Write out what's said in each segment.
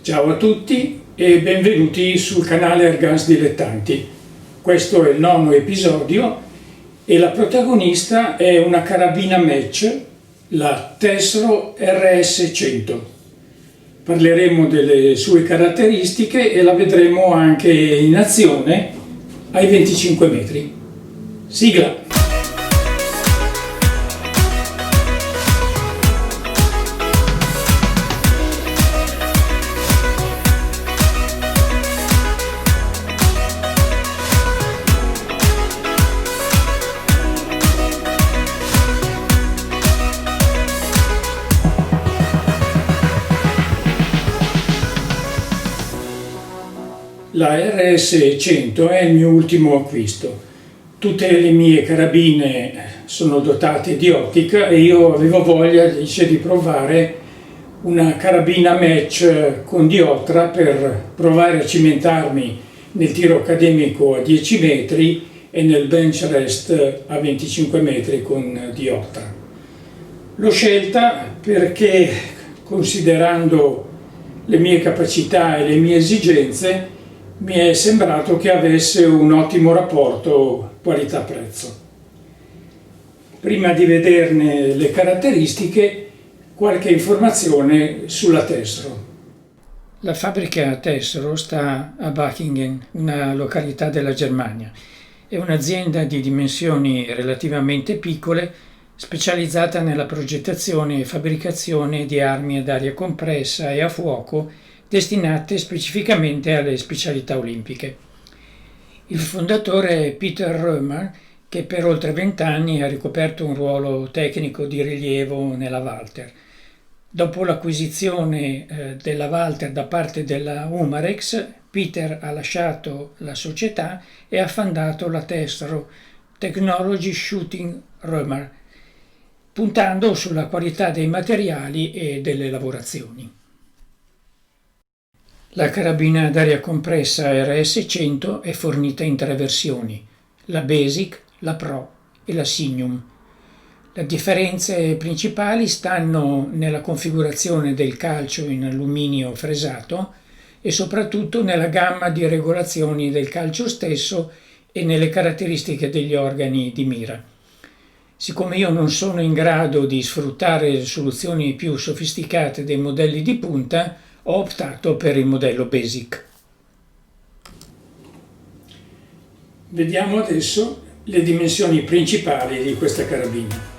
Ciao a tutti e benvenuti sul canale Airguns Dilettanti. Questo è il 9º episodio e la protagonista è una carabina match, la Tesro RS100. Parleremo delle sue caratteristiche e la vedremo anche in azione ai 25 metri. Sigla! La RS100 è il mio ultimo acquisto. Tutte le mie carabine sono dotate di ottica e io avevo voglia di provare una carabina match con dioptra per provare a cimentarmi nel tiro accademico a 10 metri e nel bench rest a 25 metri con dioptra. L'ho scelta perché, considerando le mie capacità e le mie esigenze, mi è sembrato che avesse un ottimo rapporto qualità-prezzo. Prima di vederne le caratteristiche, qualche informazione sulla Tesro. La fabbrica Tesro sta a Bachingen, una località della Germania. È un'azienda di dimensioni relativamente piccole, specializzata nella progettazione e fabbricazione di armi ad aria compressa e a fuoco destinate specificamente alle specialità olimpiche. Il fondatore è Peter Römer, che per oltre 20 anni ha ricoperto un ruolo tecnico di rilievo nella Walter. Dopo l'acquisizione della Walter da parte della Umarex, Peter ha lasciato la società e ha fondato la Tesro Technology Shooting Römer, puntando sulla qualità dei materiali e delle lavorazioni. La carabina ad aria compressa RS100 è fornita in 3 versioni, la Basic, la Pro e la Signum. Le differenze principali stanno nella configurazione del calcio in alluminio fresato e soprattutto nella gamma di regolazioni del calcio stesso e nelle caratteristiche degli organi di mira. Siccome io non sono in grado di sfruttare le soluzioni più sofisticate dei modelli di punta, ho optato per il modello Basic. Vediamo adesso le dimensioni principali di questa carabina.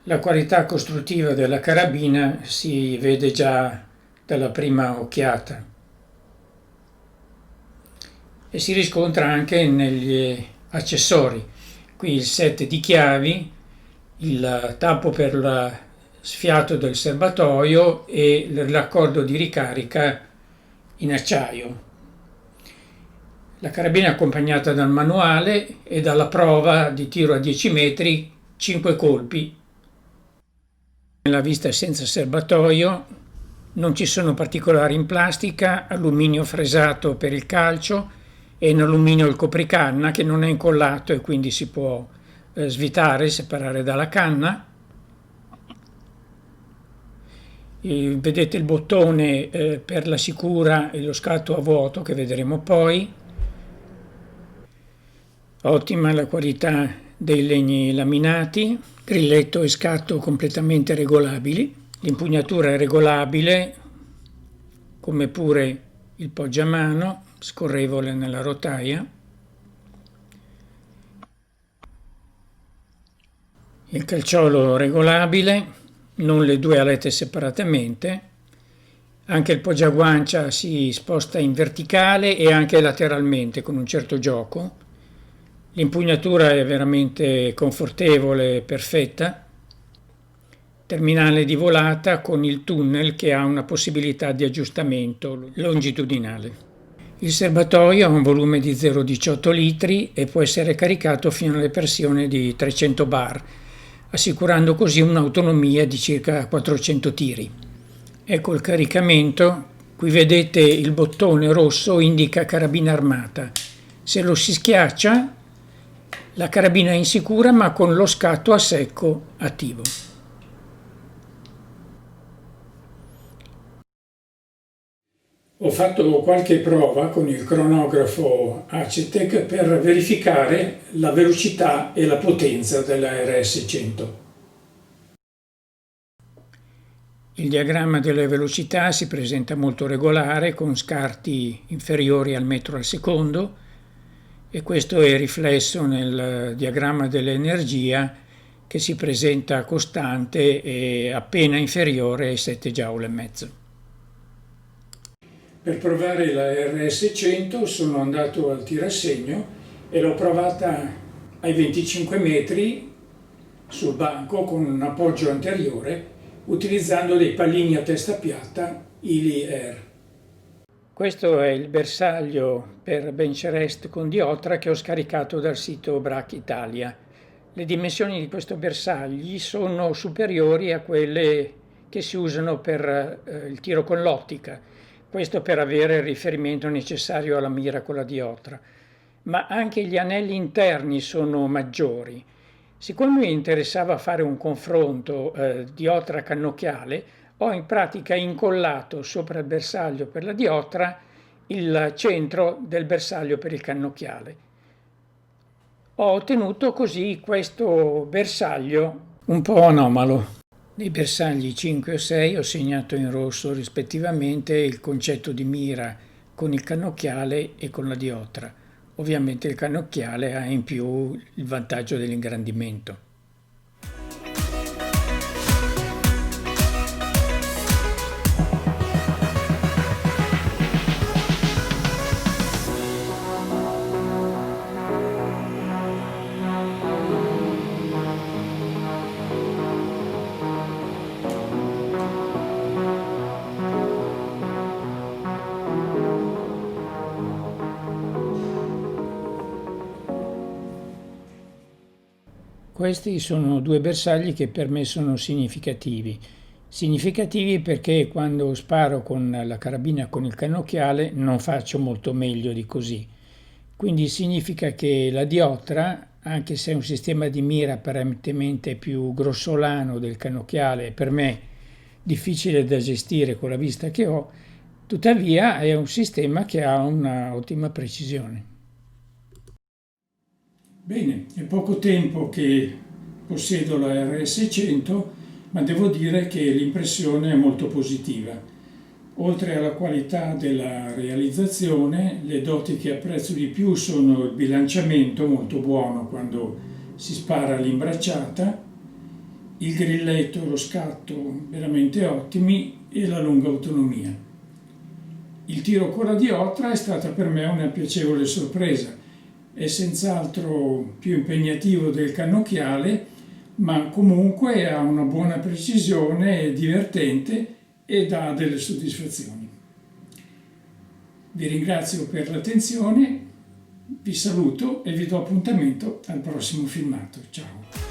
La qualità costruttiva della carabina si vede già dalla prima occhiata e si riscontra anche negli accessori. Qui il set di chiavi, il tappo per lo sfiato del serbatoio e l'accordo di ricarica in acciaio. La carabina è accompagnata dal manuale e dalla prova di tiro a 10 metri, 5 colpi. Nella vista senza serbatoio non ci sono particolari in plastica, alluminio fresato per il calcio e in alluminio il copricanna che non è incollato e quindi si può svitare, separare dalla canna. Vedete il bottone per la sicura e lo scatto a vuoto che vedremo poi. Ottima la qualità dei legni laminati, grilletto e scatto completamente regolabili, l'impugnatura è regolabile come pure il poggiamano scorrevole nella rotaia, il calciolo regolabile, non le 2 alette separatamente, anche il poggiaguancia si sposta in verticale e anche lateralmente con un certo gioco. L'impugnatura è veramente confortevole e perfetta. Terminale di volata con il tunnel che ha una possibilità di aggiustamento longitudinale. Il serbatoio ha un volume di 0,18 litri e può essere caricato fino alle pressioni di 300 bar, assicurando così un'autonomia di circa 400 tiri. Ecco il caricamento. Qui vedete il bottone rosso indica carabina armata. Se lo si schiaccia, la carabina è insicura ma con lo scatto a secco attivo. Ho fatto qualche prova con il cronografo Acetec per verificare la velocità e la potenza della RS100. Il diagramma delle velocità si presenta molto regolare con scarti inferiori al metro al secondo e questo è riflesso nel diagramma dell'energia che si presenta costante e appena inferiore ai 7 joule e mezzo. Per provare la RS100 sono andato al tirassegno e l'ho provata ai 25 metri sul banco con un appoggio anteriore utilizzando dei pallini a testa piatta Ili Air. Questo è il bersaglio per bench rest con diotra che ho scaricato dal sito Brac Italia. Le dimensioni di questo bersagli sono superiori a quelle che si usano per il tiro con l'ottica. Questo per avere il riferimento necessario alla mira con la diotra, ma anche gli anelli interni sono maggiori. Siccome mi interessava fare un confronto diotra cannocchiale, ho in pratica incollato sopra il bersaglio per la diotra il centro del bersaglio per il cannocchiale. Ho ottenuto così questo bersaglio un po' anomalo. Nei bersagli 5 o 6 ho segnato in rosso rispettivamente il concetto di mira con il cannocchiale e con la diotra. Ovviamente il cannocchiale ha in più il vantaggio dell'ingrandimento. Questi sono due bersagli che per me sono significativi. Significativi perché quando sparo con la carabina con il cannocchiale non faccio molto meglio di così. Quindi significa che la diotra, anche se è un sistema di mira apparentemente più grossolano del cannocchiale, per me difficile da gestire con la vista che ho, tuttavia è un sistema che ha un'ottima precisione. Bene, è poco tempo che possiedo la RS100, ma devo dire che l'impressione è molto positiva. Oltre alla qualità della realizzazione, le doti che apprezzo di più sono il bilanciamento molto buono quando si spara l'imbracciata, il grilletto e lo scatto veramente ottimi e la lunga autonomia. Il tiro con la diotra è stata per me una piacevole sorpresa. È senz'altro più impegnativo del cannocchiale, ma comunque ha una buona precisione, è divertente e dà delle soddisfazioni. Vi ringrazio per l'attenzione, vi saluto e vi do appuntamento al prossimo filmato. Ciao!